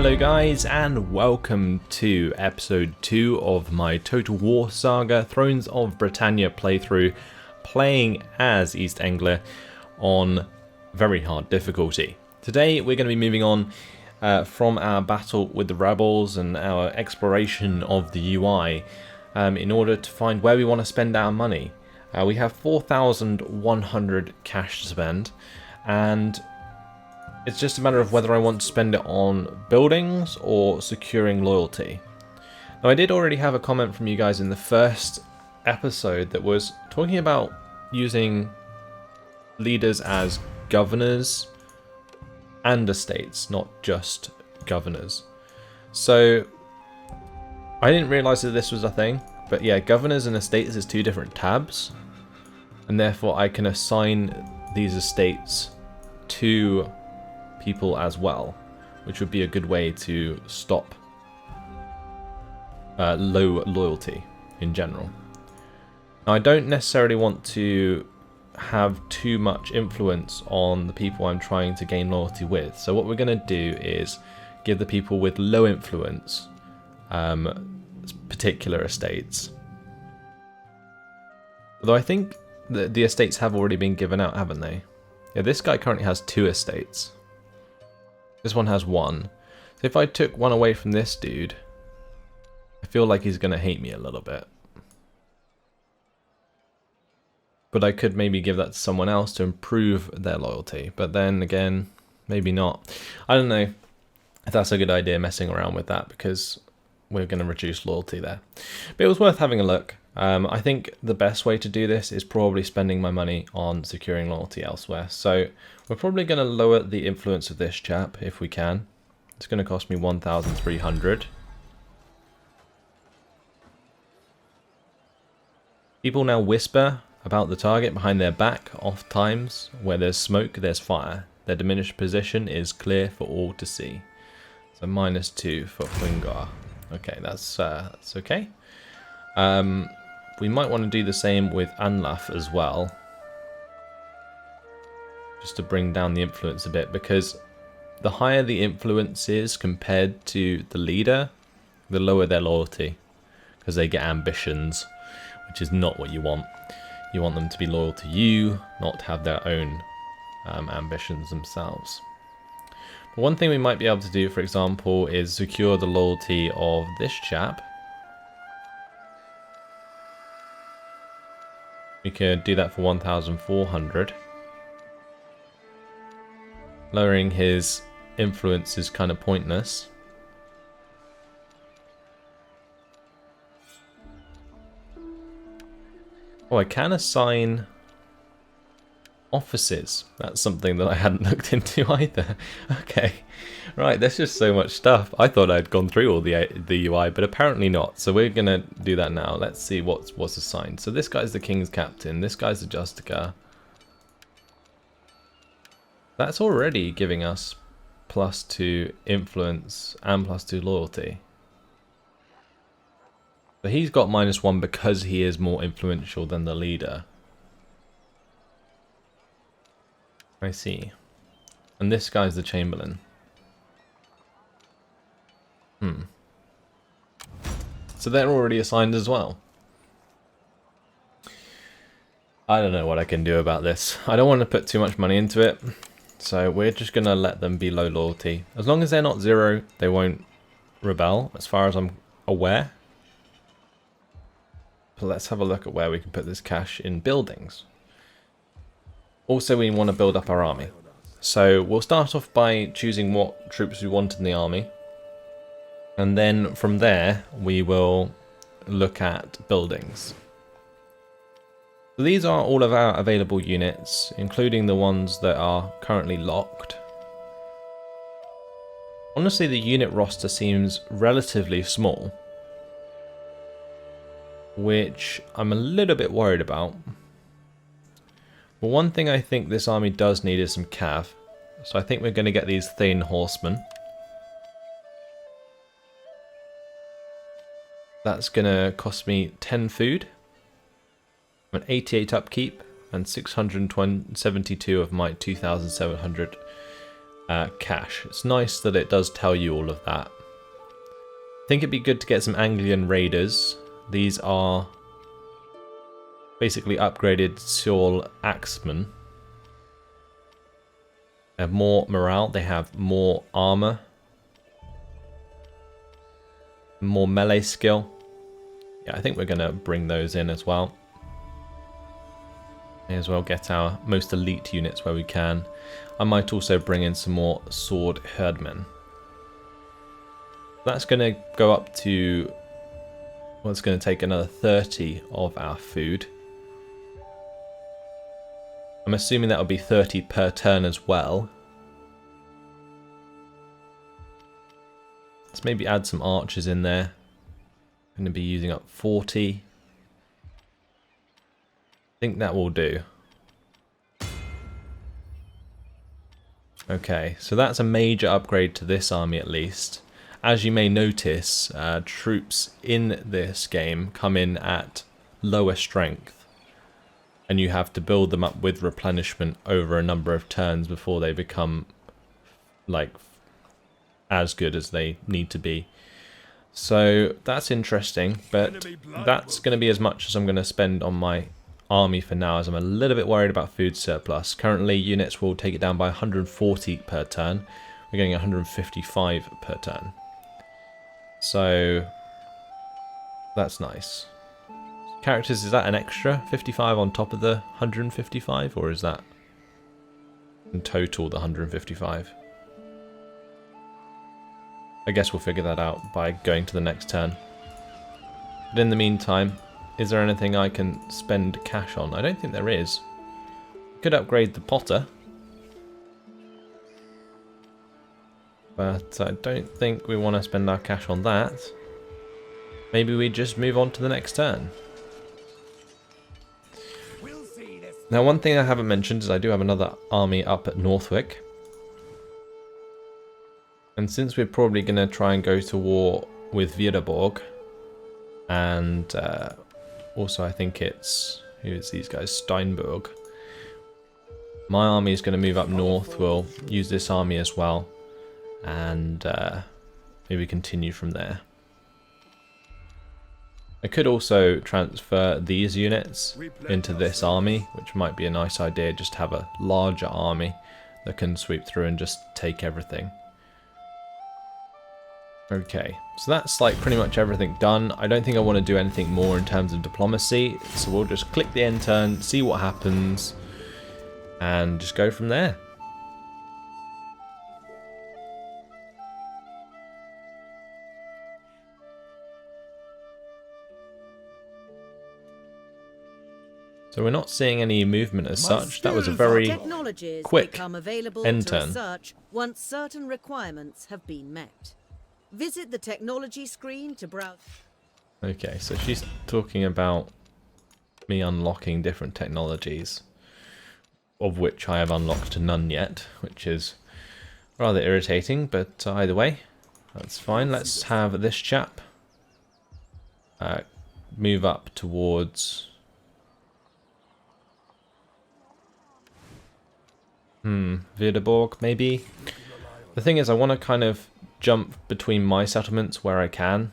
Hello guys, and welcome to episode 2 of my Total War Saga Thrones of Britannia playthrough, playing as East Engle on very hard difficulty. Today we're going to be moving on from our battle with the rebels and our exploration of the UI in order to find where we want to spend our money. We have 4,100 cash to spend, and it's just a matter of whether I want to spend it on buildings or securing loyalty. Now, I did already have a comment from you guys in the first episode that was talking about using leaders as governors and estates, not just governors. So I didn't realize that this was a thing, but yeah, governors and estates is two different tabs, and therefore I can assign these estates to people as well, which would be a good way to stop low loyalty in general. Now, I don't necessarily want to have too much influence on the people I'm trying to gain loyalty with, so what we're going to do is give the people with low influence particular estates. Although I think that the estates have already been given out, haven't they? Yeah, this guy currently has 2 estates. This one has 1. So if I took one away from this dude, I feel like he's going to hate me a little bit. But I could maybe give that to someone else to improve their loyalty. But then again, maybe not. I don't know if that's a good idea, messing around with that, because we're going to reduce loyalty there. But it was worth having a look. I think the best way to do this is probably spending my money on securing loyalty elsewhere. So we're probably going to lower the influence of this chap if we can. It's going to cost me 1,300. People now whisper about the target behind their back. Oft times where there's smoke, there's fire. Their diminished position is clear for all to see. So -2 for Hungar. Okay, that's okay. We might want to do the same with Anlaf as well, just to bring down the influence a bit, because the higher the influence is compared to the leader, the lower their loyalty, because they get ambitions, which is not what you want. You want them to be loyal to you, not have their own ambitions themselves. But one thing we might be able to do, for example, is secure the loyalty of this chap. We could do that for 1,400. Lowering his influence is kind of pointless. Oh, I can assign offices. That's something that I hadn't looked into either. Okay, right, there's just so much stuff. I thought I'd gone through all the UI, but apparently not. So we're gonna do that now. Let's see what's assigned. So this guy's the King's Captain. This guy's the Justica. That's already giving us +2 influence and +2 loyalty. So he's got -1 because he is more influential than the leader. I see. And this guy's the Chamberlain. So they're already assigned as well. I don't know what I can do about this. I don't want to put too much money into it. So we're just going to let them be low loyalty. As long as they're not 0, they won't rebel, as far as I'm aware. But let's have a look at where we can put this cash in buildings. Also, we want to build up our army. So we'll start off by choosing what troops we want in the army. And then from there, we will look at buildings. So these are all of our available units, including the ones that are currently locked. Honestly, the unit roster seems relatively small, which I'm a little bit worried about. But one thing I think this army does need is some cav. So I think we're going to get these Thane horsemen. That's going to cost me 10 food, an 88 upkeep, and 672 of my 2,700 cash. It's nice that it does tell you all of that. I think it'd be good to get some Anglian raiders. These are basically upgraded Seoul Axemen. They have more morale, they have more armor, more melee skill. Yeah, I think we're going to bring those in as well. May as well get our most elite units where we can. I might also bring in some more sword herdmen. That's going to go up to, well, it's going to take another 30 of our food. I'm assuming that will be 30 per turn as well. Let's maybe add some archers in there. I'm going to be using up 40. I think that will do. Okay, so that's a major upgrade to this army at least. As you may notice, troops in this game come in at lower strength, and you have to build them up with replenishment over a number of turns before they become like as good as they need to be. So that's interesting, but that's going to be as much as I'm going to spend on my army for now, as I'm a little bit worried about food surplus. Currently units will take it down by 140 per turn. We're getting 155 per turn. So that's nice. Characters, is that an extra 55 on top of the 155, or is that in total the 155? I guess we'll figure that out by going to the next turn. But in the meantime, is there anything I can spend cash on? I don't think there is. Could upgrade the potter, but I don't think we want to spend our cash on that. Maybe we just move on to the next turn. Now, one thing I haven't mentioned is I do have another army up at Northwick. And since we're probably going to try and go to war with Vierborg, and also I think it's, who is these guys, Steinberg. My army is going to move up north. We'll use this army as well, and maybe continue from there. I could also transfer these units into this army, which might be a nice idea, just to have a larger army that can sweep through and just take everything. Okay, so that's like pretty much everything done. I don't think I want to do anything more in terms of diplomacy, so we'll just click the end turn, see what happens, and just go from there. So we're not seeing any movement as such. That was a very quick end turn. Once certain requirements have been met. Visit the technology screen to browse. Okay, so she's talking about me unlocking different technologies, of which I have unlocked none yet, which is rather irritating, but either way, that's fine. Let's have this chap move up towards... Vierborg, maybe? The thing is, I want to kind of jump between my settlements where I can,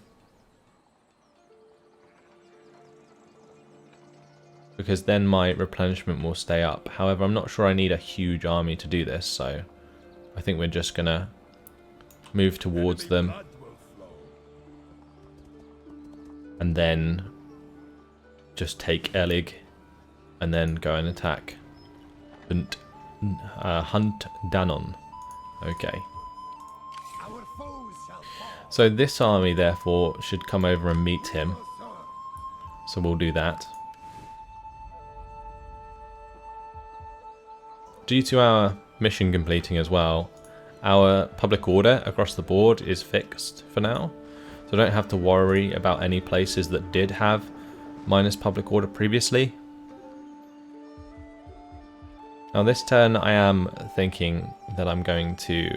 because then my replenishment will stay up. However, I'm not sure I need a huge army to do this, so I think we're just gonna move towards them and then just take Elig and then go and attack Hunt Danon. Okay. So this army, therefore, should come over and meet him. So we'll do that. Due to our mission completing as well, our public order across the board is fixed for now. So I don't have to worry about any places that did have minus public order previously. Now this turn I am thinking that I'm going to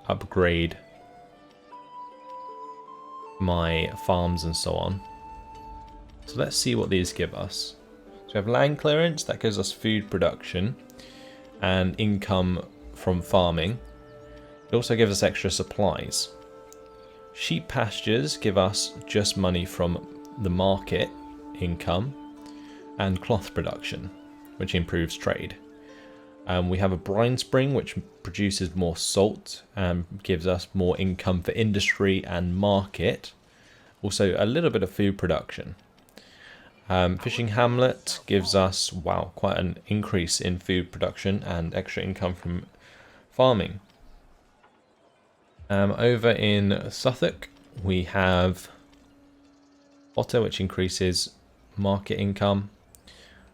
upgrade my farms and so on. So let's see what these give us. So we have land clearance, that gives us food production and income from farming. It also gives us extra supplies. Sheep pastures give us just money from the market income and cloth production, which improves trade. We have a brine spring which produces more salt and gives us more income for industry and market. Also a little bit of food production. Fishing hamlet gives us, wow, quite an increase in food production and extra income from farming. Over in Suffolk we have Otter, which increases market income.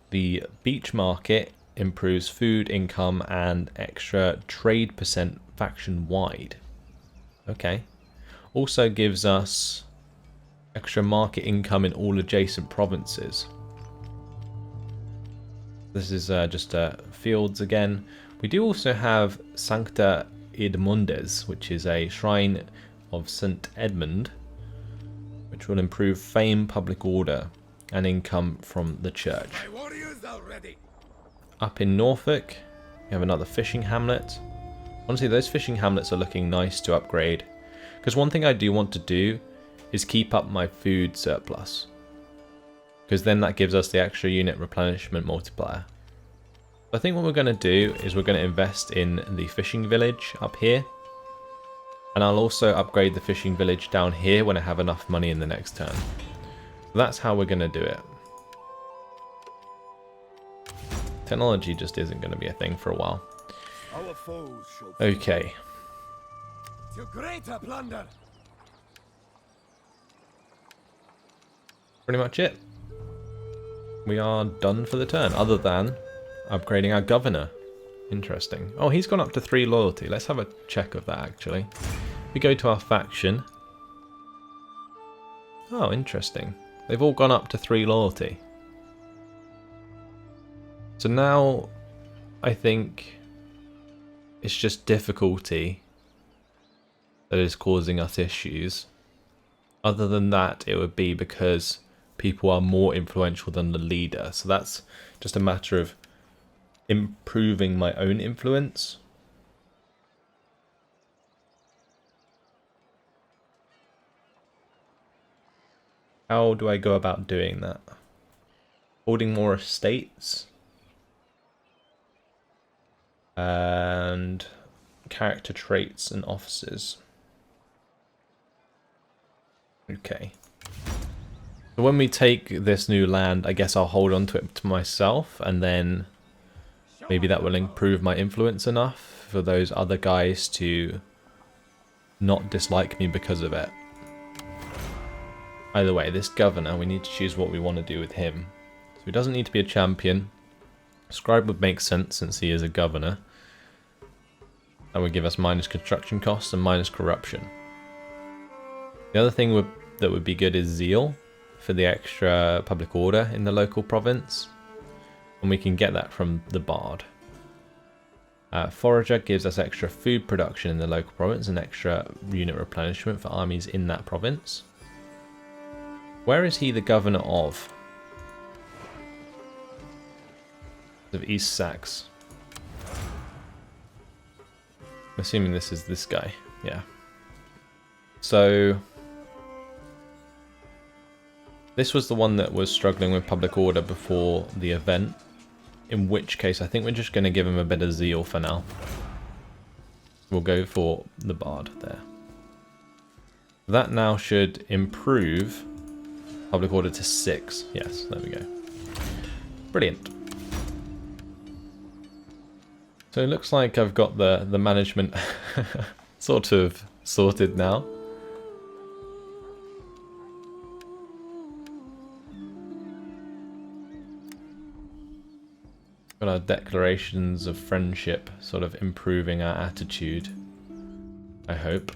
The beach market improves food income and extra trade percent faction wide. Okay. Also gives us extra market income in all adjacent provinces. This is just fields again. We do also have Sancta Edmundes, which is a shrine of St. Edmund, which will improve fame, public order, and income from the church. Up in Norfolk, we have another fishing hamlet. Honestly, those fishing hamlets are looking nice to upgrade. Because one thing I do want to do is keep up my food surplus. Because then that gives us the extra unit replenishment multiplier. I think what we're going to do is we're going to invest in the fishing village up here. And I'll also upgrade the fishing village down here when I have enough money in the next turn. That's how we're going to do it. Technology just isn't going to be a thing for a while. Okay. To greater plunder. Pretty much it. We are done for the turn, other than upgrading our governor. Interesting. Oh, he's gone up to 3 loyalty. Let's have a check of that, actually. We go to our faction. Oh, interesting. They've all gone up to 3 loyalty. So now, I think it's just difficulty that is causing us issues. Other than that, it would be because people are more influential than the leader. So that's just a matter of improving my own influence. How do I go about doing that? Holding more estates? And character traits and offices. Okay. So when we take this new land, I guess I'll hold on to it to myself, and then maybe that will improve my influence enough for those other guys to not dislike me because of it. Either way, this governor, we need to choose what we want to do with him. So he doesn't need to be a champion. Scribe would make sense since he is a governor. That would give us minus construction costs and minus corruption. The other thing that would be good is zeal for the extra public order in the local province. And we can get that from the bard. Forager gives us extra food production in the local province and extra unit replenishment for armies in that province. Where is he the governor of? Of East Sax. I'm assuming this is this guy. Yeah. So this was the one that was struggling with public order before the event. In which case, I think we're just going to give him a bit of zeal for now. We'll go for the bard there. That now should improve public order to 6. Yes, there we go. Brilliant. So it looks like I've got the management sort of sorted now. Got our declarations of friendship sort of improving our attitude, I hope.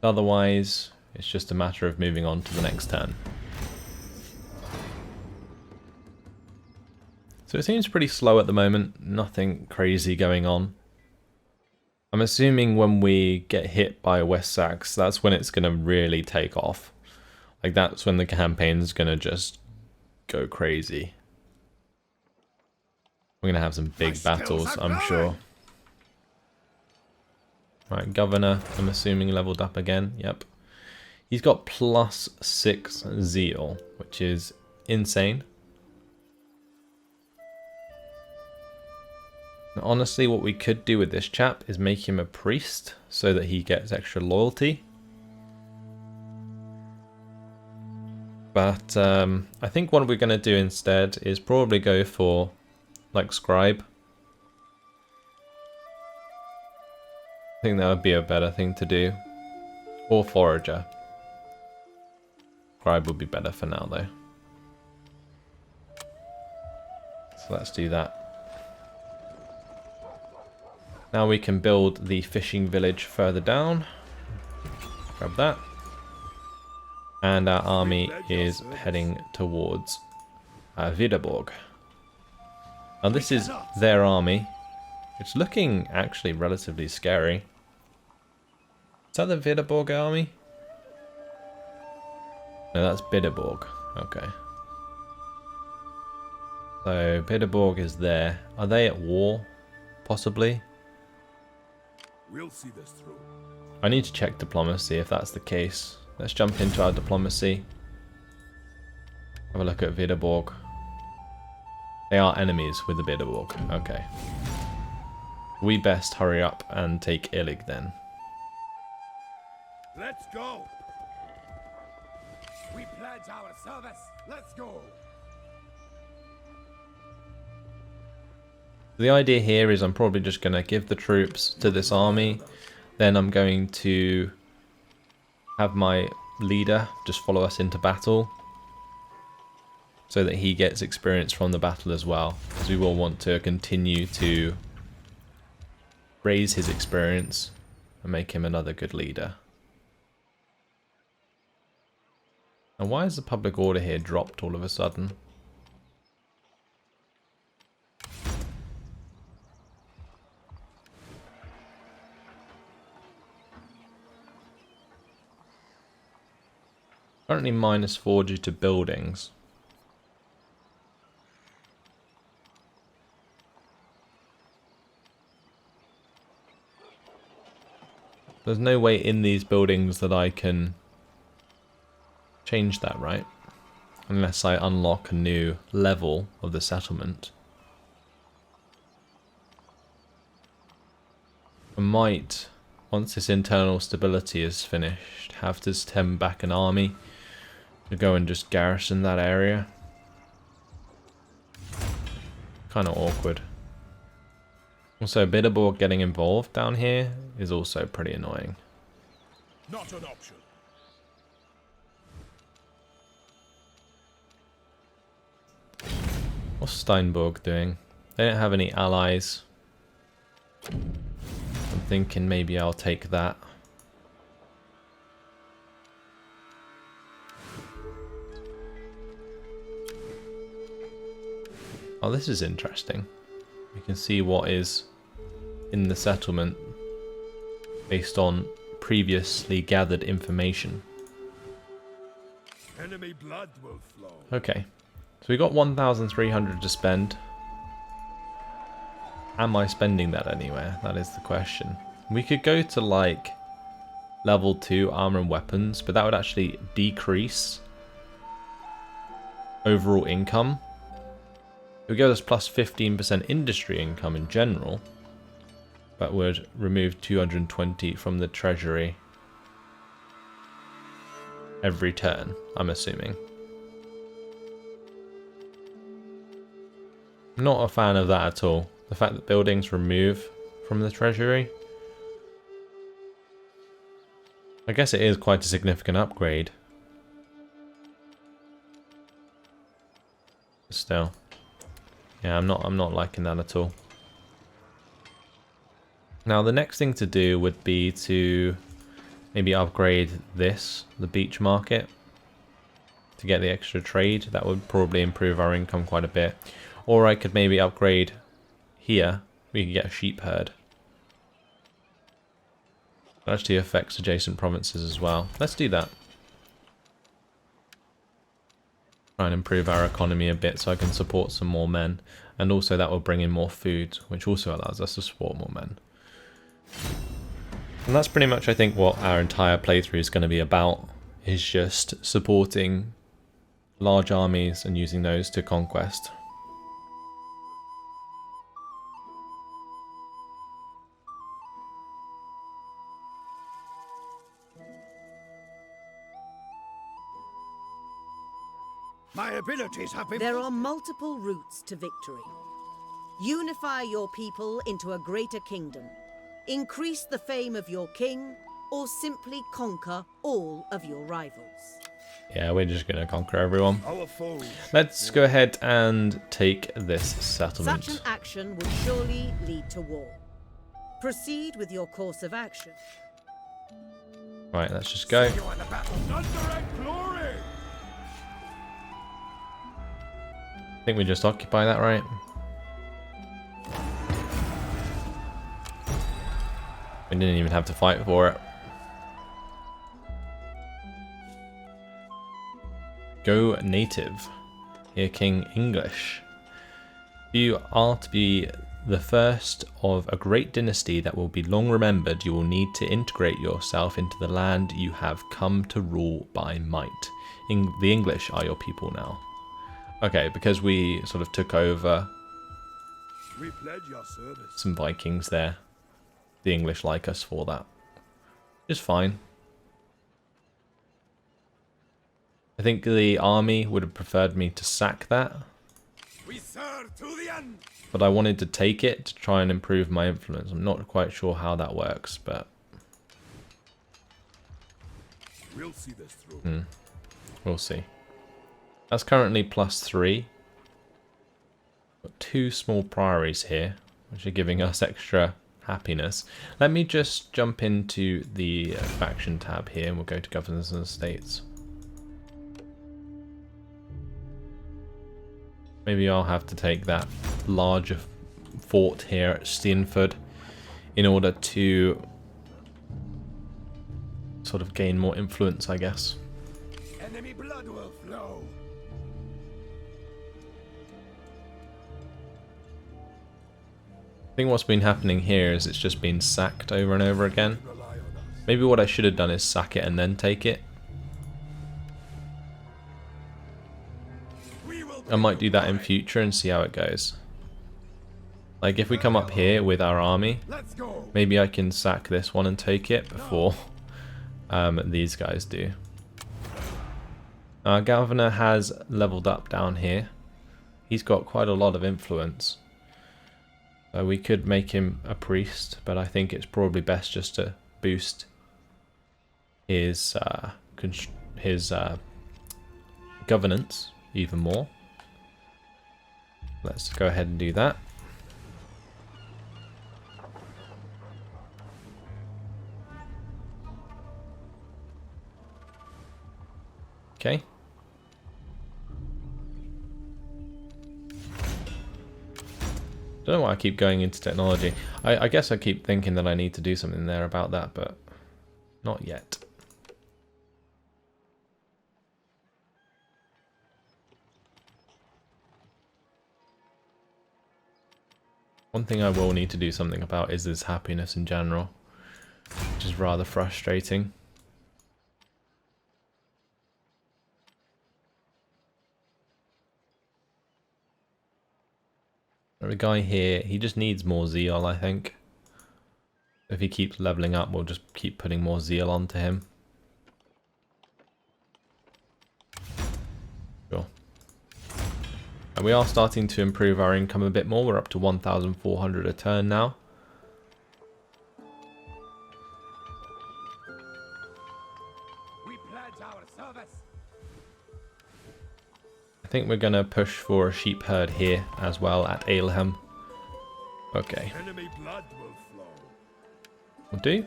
Otherwise, it's just a matter of moving on to the next turn. So it seems pretty slow at the moment, nothing crazy going on. I'm assuming when we get hit by West Sax, that's when it's going to really take off. Like that's when the campaign's going to just go crazy. We're going to have some big battles, I'm sure. Right, governor, I'm assuming leveled up again. Yep. He's got +6 zeal, which is insane. Now, honestly, what we could do with this chap is make him a priest so that he gets extra loyalty. But I think what we're going to do instead is probably go for like scribe. I think that would be a better thing to do. Or forager. Scribe would be better for now though. So let's do that. Now we can build the fishing village further down. Grab that. And our army is heading towards Videborg. Now this is their army. It's looking actually relatively scary. Is that the Videborg army? No, that's Videborg. Okay. So Videborg is there. Are they at war? Possibly. We'll see this through. I need to check diplomacy if that's the case. Let's jump into our diplomacy. Have a look at Videborg. They are enemies with the Videborg. Okay. We best hurry up and take Illig then. Let's go. We pledge our service. Let's go. The idea here is I'm probably just going to give the troops to this army. Then I'm going to have my leader just follow us into battle. So that he gets experience from the battle as well. Because we will want to continue to raise his experience and make him another good leader. And why is the public order here dropped all of a sudden? Currently -4 due to buildings. There's no way in these buildings that I can change that, right? Unless I unlock a new level of the settlement. I might, once this internal stability is finished, have to send back an army to go and just garrison that area. Kind of awkward. Also, Videborg getting involved down here is also pretty annoying. Not an option. What's Steinborg doing? They don't have any allies. I'm thinking maybe I'll take that. Oh, this is interesting. We can see what is in the settlement based on previously gathered information. Enemy blood will flow. Okay, so we got 1,300 to spend. Am I spending that anywhere? That is the question. We could go to like level 2 armor and weapons, but that would actually decrease overall income. It would give us plus 15% industry income in general, but would remove 220 from the treasury every turn, I'm assuming. Not a fan of that at all. The fact that buildings remove from the treasury. I guess it is quite a significant upgrade. Still. Yeah, I'm not liking that at all. Now the next thing to do would be to maybe upgrade this, the beach market, to get the extra trade. That would probably improve our income quite a bit. Or I could maybe upgrade here. We could get a sheep herd. That actually affects adjacent provinces as well. Let's do that. Try and improve our economy a bit so I can support some more men. And also that will bring in more food, which also allows us to support more men. And that's pretty much, I think, what our entire playthrough is going to be about, is just supporting large armies and using those to conquest. My abilities have been... There are multiple routes to victory. Unify your people into a greater kingdom. Increase the fame of your king, or simply conquer all of your rivals. Yeah, we're just going to conquer everyone. Our foes. Let's go ahead and take this settlement. Such an action would surely lead to war. Proceed with your course of action. Right, let's just go. You are the battle. Thunder and glory. I think we just occupy that, right? We didn't even have to fight for it. Go native. Here, King English. You are to be the first of a great dynasty that will be long remembered. You will need to integrate yourself into the land you have come to rule by might. The English are your people now. Okay, because we sort of took over We pledge your service. some Vikings there. The English like us for that. It's fine. I think the army would have preferred me to sack that, We serve to the end. but I wanted to take it to try and improve my influence. I'm not quite sure how that works, but We'll see this through. we'll see. That's currently +3. Got 2 small priories here, which are giving us extra happiness. Let me just jump into the faction tab here and we'll go to governors and estates. Maybe I'll have to take that larger fort here at Stanford in order to sort of gain more influence, I guess. Enemy blood will flow. I think what's been happening here is it's just been sacked over and over again. Rely on us. Maybe what I should have done is sack it and then take it. We will I might do that in future and see how it goes. Like if we come up here with our army, Let's go. maybe I can sack this one and take it before these guys do. Our governor has leveled up down here. He's got quite a lot of influence. So we could make him a priest, but I think it's probably best just to boost his governance even more. Let's go ahead and do that. Okay. Don't know why I keep going into technology. I guess I keep thinking that I need to do something there about that, but not yet. One thing I will need to do something about is this happiness in general, which is rather frustrating. The guy here, he just needs more zeal, I think. If he keeps leveling up, we'll just keep putting more zeal onto him. Sure. And we are starting to improve our income a bit more. We're up to 1,400 a turn now. We pledge our service. I think we're going to push for a sheep herd here as well at Ailhem. Okay, Enemy blood will flow. we'll do.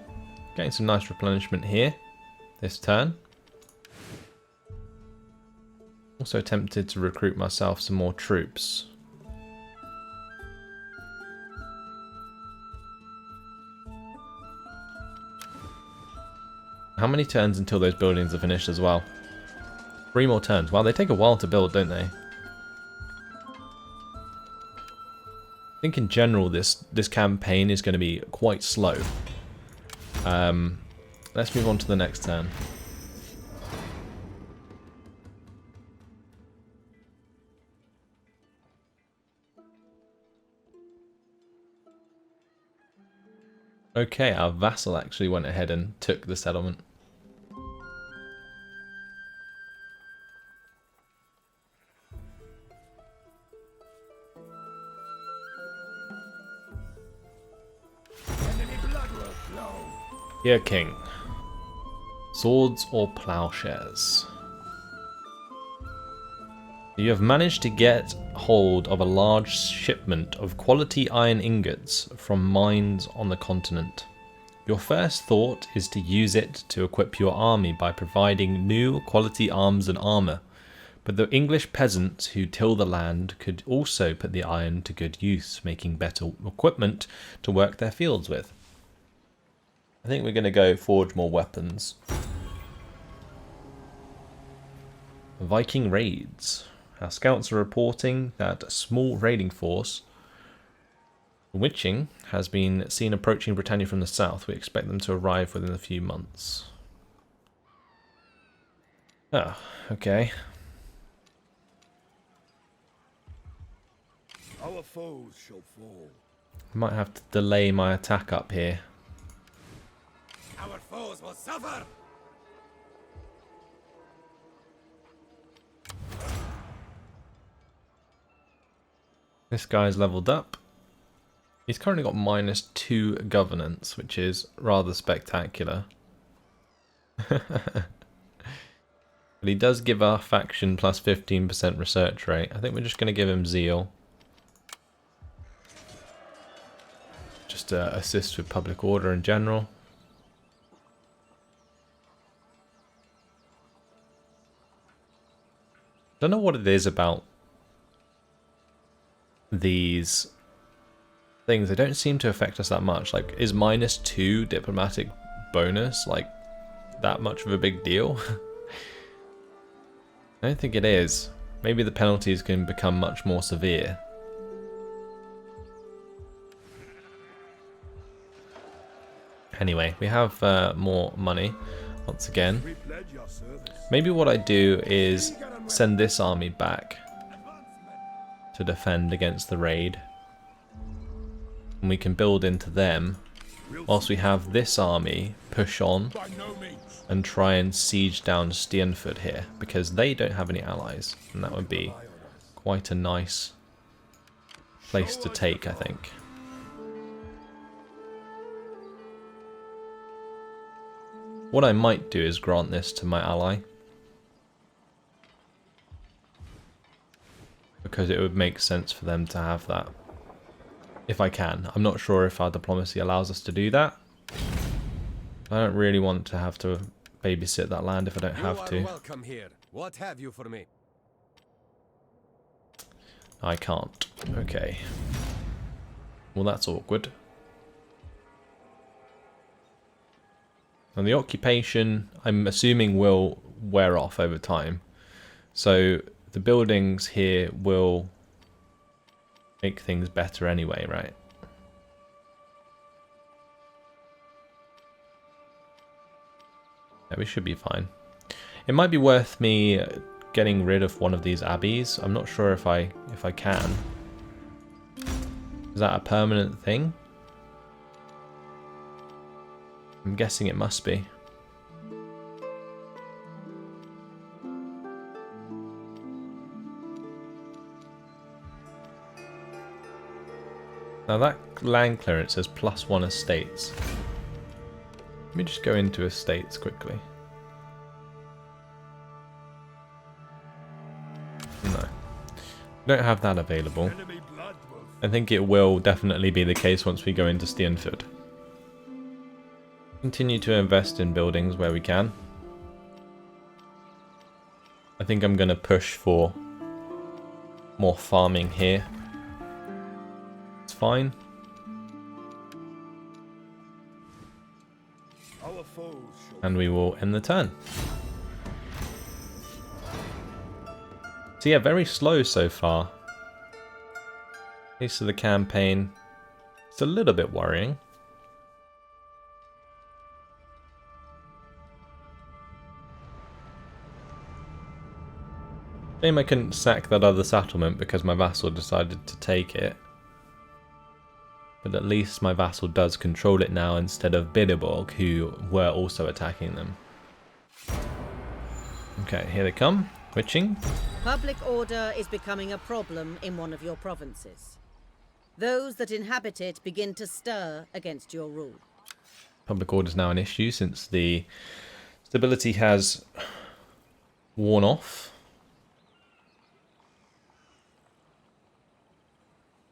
Getting some nice replenishment here this turn. Also tempted to recruit myself some more troops. How many turns until those buildings are finished as well? 3 more turns. Wow, they take a while to build, don't they? I think in general this campaign is going to be quite slow. Let's move on to the next turn. Okay, our vassal actually went ahead and took the settlement. Enemy blood will flow. Here, king. Swords or plowshares? You have managed to get hold of a large shipment of quality iron ingots from mines on the continent. Your first thought is to use it to equip your army by providing new quality arms and armour, but the English peasants who till the land could also put the iron to good use, making better equipment to work their fields with. I think we're going to go forge more weapons. Viking raids. Our scouts are reporting that a small raiding force, Witching, has been seen approaching Britannia from the south. We expect them to arrive within a few months. Oh, okay. Our foes shall fall. I might have to delay my attack up here. Our foes will suffer. This guy's leveled up. He's currently got -2 governance, which is rather spectacular. But he does give our faction plus 15% research rate. I think we're just going to give him zeal. Just to assist with public order in general. Don't know what it is about these things. They don't seem to affect us that much. Like, is -2 diplomatic bonus like that much of a big deal? I don't think it is. Maybe the penalties can become much more severe. Anyway, we have more money once again. We pledge your service. Maybe what I do is send this army back to defend against the raid. And we can build into them whilst we have this army push on By no means. and try and siege down Stanford here, because they don't have any allies, and that would be quite a nice place to take, I think. What I might do is grant this to my ally, because it would make sense for them to have that. If I can. I'm not sure if our diplomacy allows us to do that. I don't really want to have to babysit that land if I don't have to. Welcome here. What have you for me? I can't. Okay. Well, that's awkward. And the occupation, I'm assuming, will wear off over time. So the buildings here will make things better anyway, right? Yeah, we should be fine. It might be worth me getting rid of one of these abbeys. I'm not sure if I can. Is that a permanent thing? I'm guessing it must be. Now that land clearance says +1 estates. Let me just go into estates quickly. No. We don't have that available. Enemy blood will I think it will definitely be the case once we go into Stanford. Continue to invest in buildings where we can. I think I'm going to push for more farming here. It's fine. Our foes shall And we will end the turn. So yeah, very slow so far. Pace of the campaign. It's a little bit worrying. Shame I couldn't sack that other settlement because my vassal decided to take it. But at least my vassal does control it now instead of Bideborg, who were also attacking them. Okay, here they come. Witching. Public order is becoming a problem in one of your provinces. Those that inhabit it begin to stir against your rule. Public order is now an issue since the stability has worn off.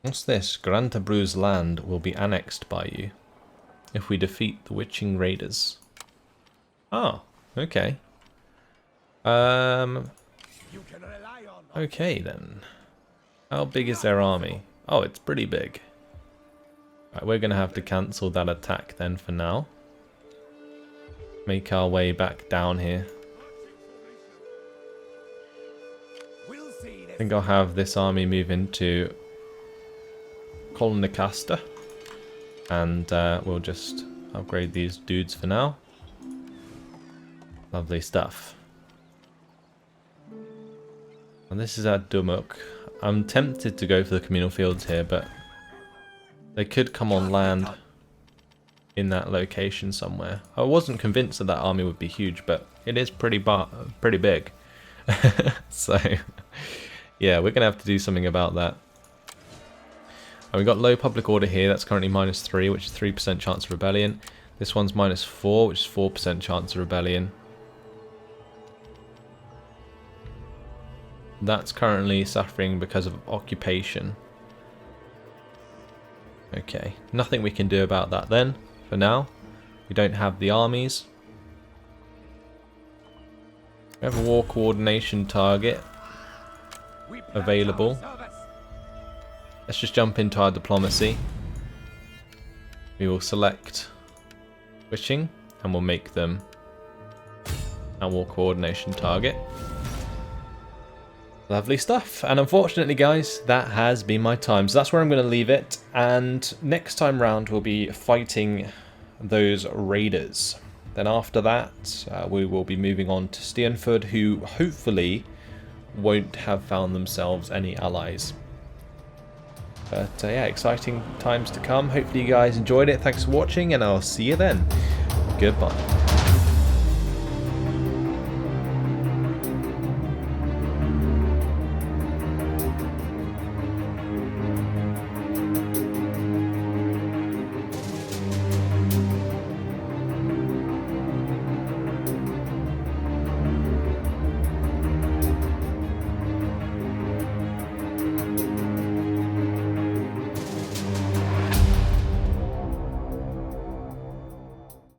What's this? Grantabru's land will be annexed by you if we defeat the Witching Raiders. Oh, okay. You can rely on. Okay then. How big is their army? Oh, it's pretty big. Right, we're going to have to cancel that attack then for now. Make our way back down here. We'll see. I think I'll have this army move into Colonicaster. And we'll just upgrade these dudes for now. Lovely stuff. And this is at Dumuk. I'm tempted to go for the communal fields here, but they could come on land in that location somewhere. I wasn't convinced that that army would be huge, but it is pretty big. So, yeah, we're going to have to do something about that. And we've got low public order here. That's currently -3, which is 3% chance of rebellion. This one's -4, which is 4% chance of rebellion. That's currently suffering because of occupation. Okay, nothing we can do about that then, for now. We don't have the armies. We have a war coordination target available. Let's just jump into our diplomacy. We will select Witching and we'll make them our war coordination target. Lovely stuff. And unfortunately, guys, that has been my time. So that's where I'm going to leave it. And next time round, we'll be fighting those raiders. Then after that, we will be moving on to Stanford, who hopefully won't have found themselves any allies. But yeah, exciting times to come. Hopefully you guys enjoyed it. Thanks for watching, and I'll see you then. Goodbye.